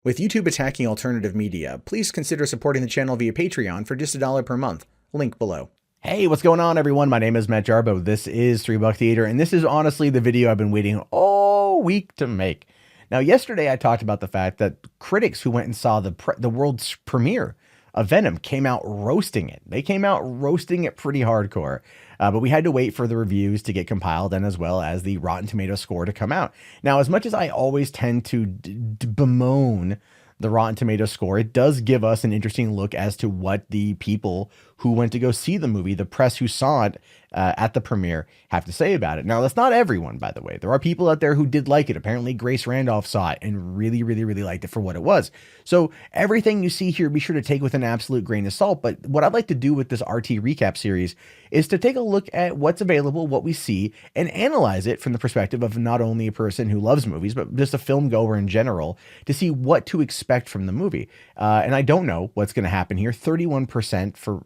With YouTube attacking alternative media, please consider supporting the channel via Patreon for just $1 per month. Link below. Hey, what's going on, everyone? My name is Matt Jarbo. This is $3 Theater, and this is honestly the video I've been waiting all week to make. Now, yesterday I talked about the fact that critics who went and saw the world's premiere of Venom came out roasting it. They came out roasting it pretty hardcore. But we had to wait for the reviews to get compiled and as well as the Rotten Tomatoes score to come out. Now, as much as I always tend to bemoan the Rotten Tomatoes score, it does give us an interesting look as to what the people who went to go see the movie, the press who saw it at the premiere, have to say about it. Now, that's not everyone, by the way. There are people out there who did like it. Apparently, Grace Randolph saw it and really liked it for what it was. So everything you see here, be sure to take with an absolute grain of salt. But what I'd like to do with this RT recap series is to take a look at what's available, what we see, and analyze it from the perspective of not only a person who loves movies, but just a film goer in general, to see what to expect from the movie. And I don't know what's going to happen here. 31% for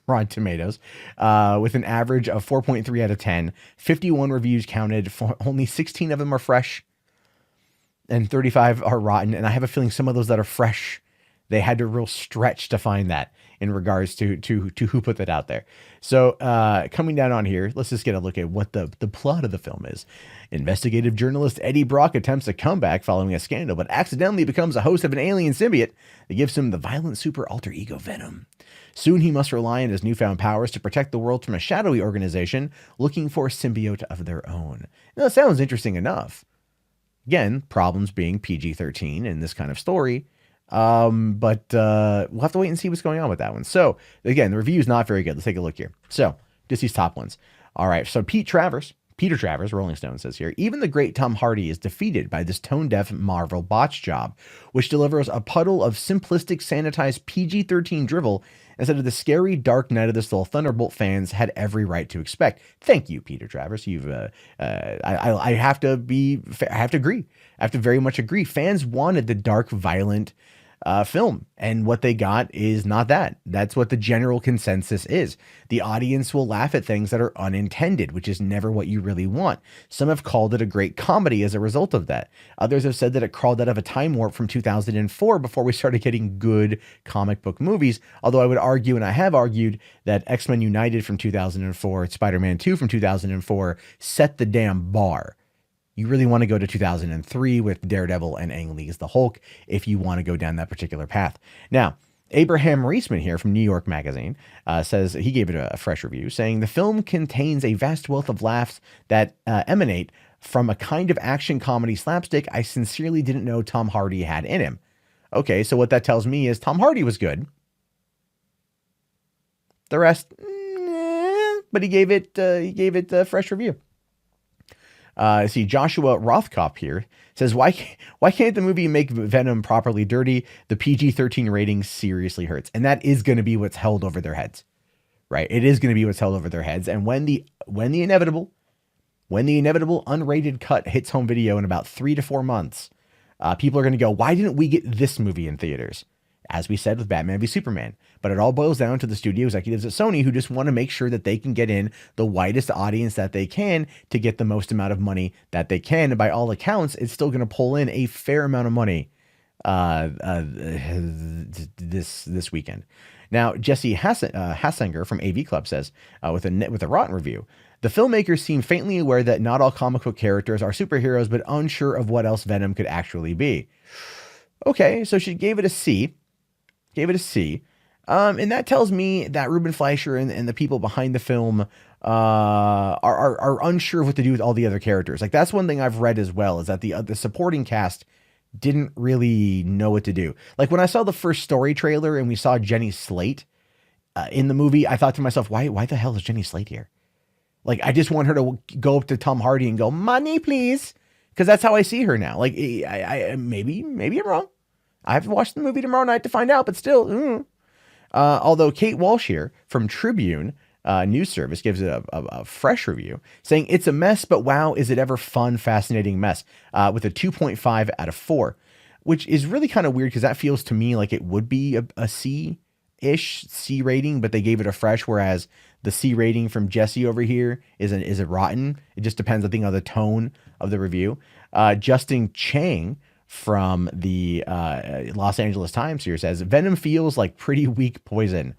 Rotten Tomatoes, with an average of 4.3 out of 10, 51 reviews counted, only 16 of them are fresh, and 35 are rotten. And I have a feeling some of those that are fresh, they had to real stretch to find that in regards to who put that out there. So coming down on here, let's just get a look at what the plot of the film is. Investigative journalist Eddie Brock attempts a comeback following a scandal, but accidentally becomes a host of an alien symbiote that gives him the violent super alter ego Venom. Soon he must rely on his newfound powers to protect the world from a shadowy organization looking for a symbiote of their own. Now, that sounds interesting enough. Again, problems being PG-13 in this kind of story. But we'll have to wait and see what's going on with that one. So again, the review is not very good. Let's take a look here. So just these top ones. All right. So Peter Travers, Rolling Stone says here, even the great Tom Hardy is defeated by this tone-deaf Marvel botch job, which delivers a puddle of simplistic, sanitized PG-13 drivel instead of the scary Dark Knight of the Soul Thunderbolt fans had every right to expect. Thank you, Peter Travers. You've, I have to agree. I have to very much agree. Fans wanted the dark, violent film, and what they got is not that. That's what the general consensus is. The audience will laugh at things that are unintended, which is never what you really want. Some have called it a great comedy as a result of that. Others have said that it crawled out of a time warp from 2004 before we started getting good comic book movies. Although I would argue, and I have argued, that X-Men United from 2004, Spider-Man 2 from 2004 set the damn bar. You really want to go to 2003 with Daredevil and Ang Lee's The Hulk if you want to go down that particular path. Now, Abraham Reisman here from New York Magazine says he gave it a fresh review, saying the film contains a vast wealth of laughs that emanate from a kind of action comedy slapstick I sincerely didn't know Tom Hardy had in him. Okay, so what that tells me is Tom Hardy was good. The rest, but he gave it a fresh review. See, Joshua Rothkopf here says, why can't the movie make Venom properly dirty? The PG-13 rating seriously hurts. And that is going to be what's held over their heads, right? It is going to be what's held over their heads. And when the inevitable unrated cut hits home video in about 3 to 4 months, people are going to go, why didn't we get this movie in theaters? As we said with Batman v Superman. But it all boils down to the studio executives at Sony who just want to make sure that they can get in the widest audience that they can to get the most amount of money that they can. And by all accounts, it's still going to pull in a fair amount of money this weekend. Now, Jesse Hassinger from AV Club says, with a rotten review, the filmmakers seem faintly aware that not all comic book characters are superheroes, but unsure of what else Venom could actually be. Okay, so she gave it a C. And that tells me that Ruben Fleisher and the people behind the film are unsure of what to do with all the other characters. Like, that's one thing I've read as well, is that the supporting cast didn't really know what to do. Like, when I saw the first story trailer and we saw Jenny Slate in the movie, I thought to myself, why the hell is Jenny Slate here? Like, I just want her to go up to Tom Hardy and go, money, please. Because that's how I see her now. Like, I maybe I'm wrong. I have to watch the movie tomorrow night to find out, but still. Although Kate Walsh here from Tribune News Service gives it a fresh review, saying it's a mess, but wow, is it ever fun, fascinating mess, with a 2.5 out of 4, which is really kind of weird because that feels to me like it would be a C-ish C rating, but they gave it a fresh, whereas the C rating from Jesse over here is a rotten. It just depends, I think, on the tone of the review. Justin Chang from the Los Angeles Times here says Venom feels like pretty weak poison.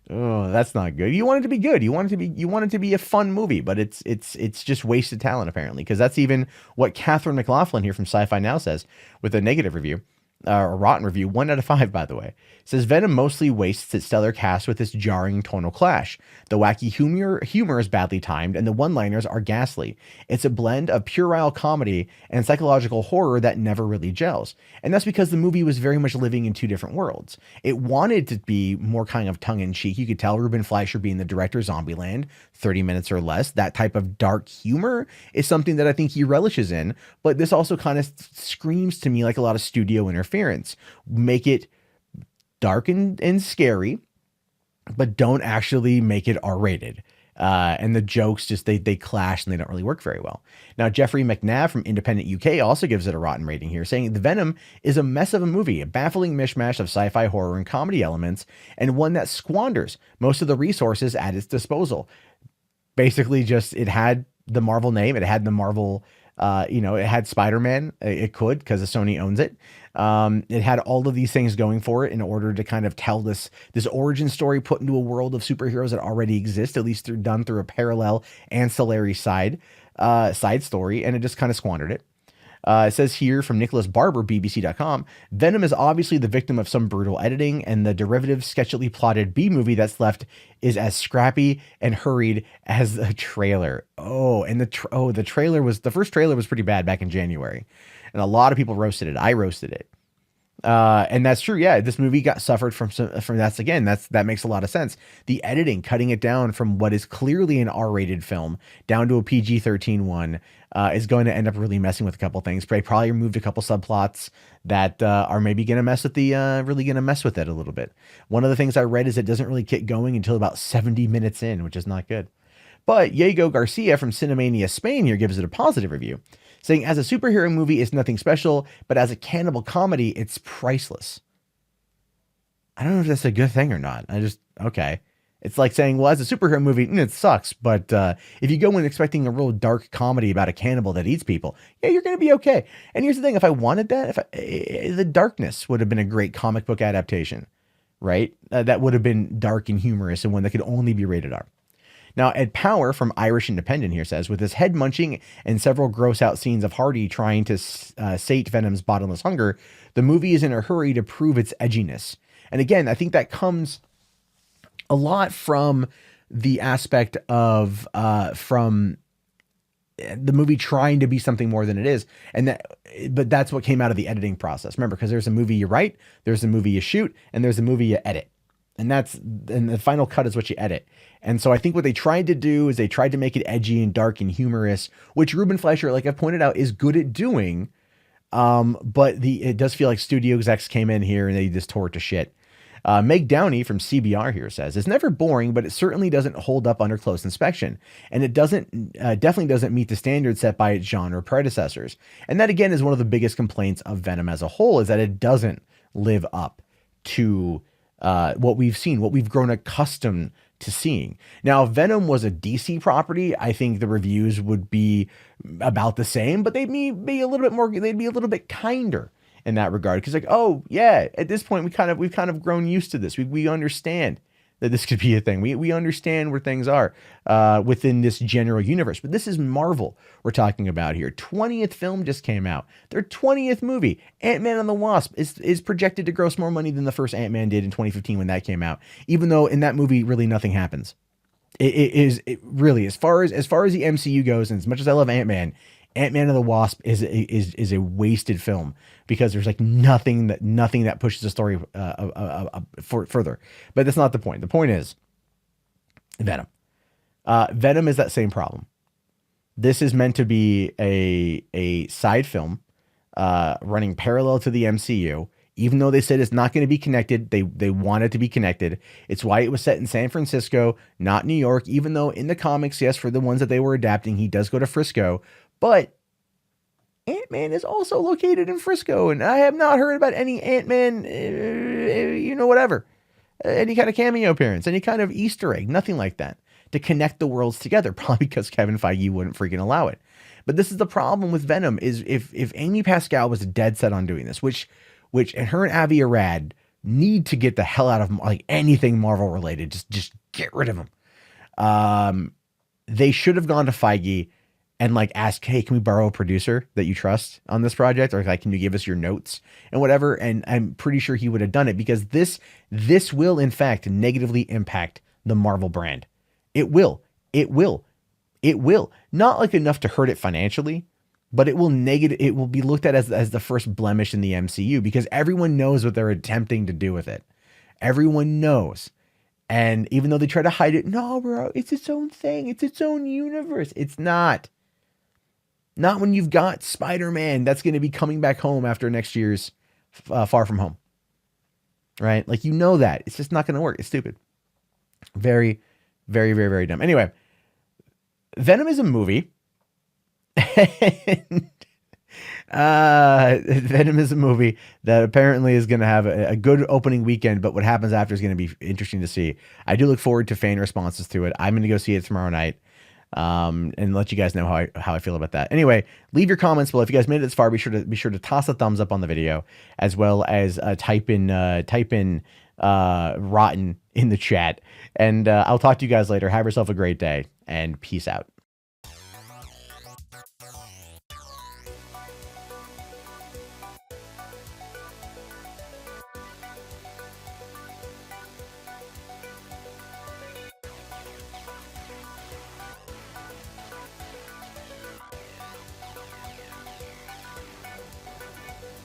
Oh, that's not good. You want it to be good. You want it to be a fun movie, but it's just wasted talent apparently, because that's even what Catherine McLaughlin here from Sci-Fi Now says with a negative review. A rotten review, 1 out of 5, by the way. It says Venom mostly wastes its stellar cast with this jarring tonal clash. The wacky humor is badly timed, and the one-liners are ghastly. It's a blend of puerile comedy and psychological horror that never really gels. And that's because the movie was very much living in two different worlds. It wanted to be more kind of tongue-in-cheek. You could tell Ruben Fleisher being the director of Zombieland, 30 minutes or less. That type of dark humor is something that I think he relishes in, but this also kind of screams to me like a lot of studio interference. Make it dark and scary, but don't actually make it R-rated. And the jokes just, they clash and they don't really work very well. Now, Jeffrey McNabb from Independent UK also gives it a rotten rating here, saying the Venom is a mess of a movie, a baffling mishmash of sci-fi, horror, and comedy elements, and one that squanders most of the resources at its disposal. Basically, just, it had the Marvel name, it had the Marvel, it had Spider-Man, it could, because Sony owns it. It had all of these things going for it in order to kind of tell this origin story put into a world of superheroes that already exist, at least done through a parallel ancillary side story, and it just kind of squandered it. It says here from Nicholas Barber, BBC.com, Venom is obviously the victim of some brutal editing, and the derivative, sketchily plotted B-movie that's left is as scrappy and hurried as the trailer. Oh, and the first trailer was pretty bad back in January, and a lot of people roasted it. I roasted it. And that's true. Yeah, this movie suffered from that makes a lot of sense. The editing, cutting it down from what is clearly an R-rated film down to a PG-13 one, is going to end up really messing with a couple things. They probably removed a couple subplots that are maybe going to mess with it a little bit. One of the things I read is it doesn't really get going until about 70 minutes in, which is not good. But Diego Garcia from Cinemania Spain here gives it a positive review, saying as a superhero movie, it's nothing special, but as a cannibal comedy, it's priceless. I don't know if that's a good thing or not. Okay. It's like saying, well, as a superhero movie, it sucks. But if you go in expecting a real dark comedy about a cannibal that eats people, yeah, you're going to be okay. And here's the thing. If I wanted that, The Darkness would have been a great comic book adaptation, right? That would have been dark and humorous and one that could only be rated R. Now, Ed Power from Irish Independent here says, with his head munching and several gross out scenes of Hardy trying to sate Venom's bottomless hunger, the movie is in a hurry to prove its edginess. And again, I think that comes a lot from the aspect of from the movie trying to be something more than it is. But that's what came out of the editing process. Remember, because there's a movie you write, there's a movie you shoot, and there's a movie you edit. And the final cut is what you edit. And so I think what they tried to do is they tried to make it edgy and dark and humorous, which Ruben Fleischer, like I've pointed out, is good at doing. But it does feel like studio execs came in here and they just tore it to shit. Meg Downey from CBR here says, it's never boring, but it certainly doesn't hold up under close inspection. And it definitely doesn't meet the standards set by its genre predecessors. And that again is one of the biggest complaints of Venom as a whole, is that it doesn't live up to what we've seen, what we've grown accustomed to seeing. Now, if Venom was a DC property, I think the reviews would be about the same, but they'd be a little bit more, they'd be a little bit kinder in that regard. Cause like, oh yeah, at this point we've kind of grown used to this. We understand that this could be a thing. We understand where things are within this general universe. But this is Marvel we're talking about here. 20th film just came out. Their 20th movie, Ant-Man and the Wasp, is projected to gross more money than the first Ant-Man did in 2015 when that came out. Even though in that movie really nothing happens. It really, as far as the MCU goes, and as much as I love Ant-Man and the Wasp is a wasted film, because there's like nothing that pushes the story further. But that's not the point. The point is Venom. Venom is that same problem. This is meant to be a side film running parallel to the MCU. Even though they said it's not going to be connected, they want it to be connected. It's why it was set in San Francisco, not New York, even though in the comics, yes, for the ones that they were adapting, he does go to Frisco. But Ant-Man is also located in Frisco, and I have not heard about any Ant-Man, whatever. Any kind of cameo appearance, any kind of Easter egg, nothing like that to connect the worlds together, probably because Kevin Feige wouldn't freaking allow it. But this is the problem with Venom is if Amy Pascal was dead set on doing this, which and her and Avi Arad need to get the hell out of like anything Marvel related, just get rid of them. They should have gone to Feige and like ask, hey, can we borrow a producer that you trust on this project? Or like, can you give us your notes and whatever? And I'm pretty sure he would have done it because this will in fact negatively impact the Marvel brand. It will. Not like enough to hurt it financially, but it will be looked at as the first blemish in the MCU because everyone knows what they're attempting to do with it. Everyone knows. And even though they try to hide it, no, bro, it's its own thing. It's its own universe. It's not. Not when you've got Spider-Man that's going to be coming back home after next year's Far From Home. Right? Like, you know that. It's just not going to work. It's stupid. Very, very, very, very dumb. Anyway, Venom is a movie. Venom is a movie that apparently is going to have a good opening weekend, but what happens after is going to be interesting to see. I do look forward to fan responses to it. I'm going to go see it tomorrow night. And let you guys know how I feel about that. Anyway, leave your comments below. If you guys made it this far, be sure to toss a thumbs up on the video, as well as type in rotten in the chat. And I'll talk to you guys later. Have yourself a great day, and peace out.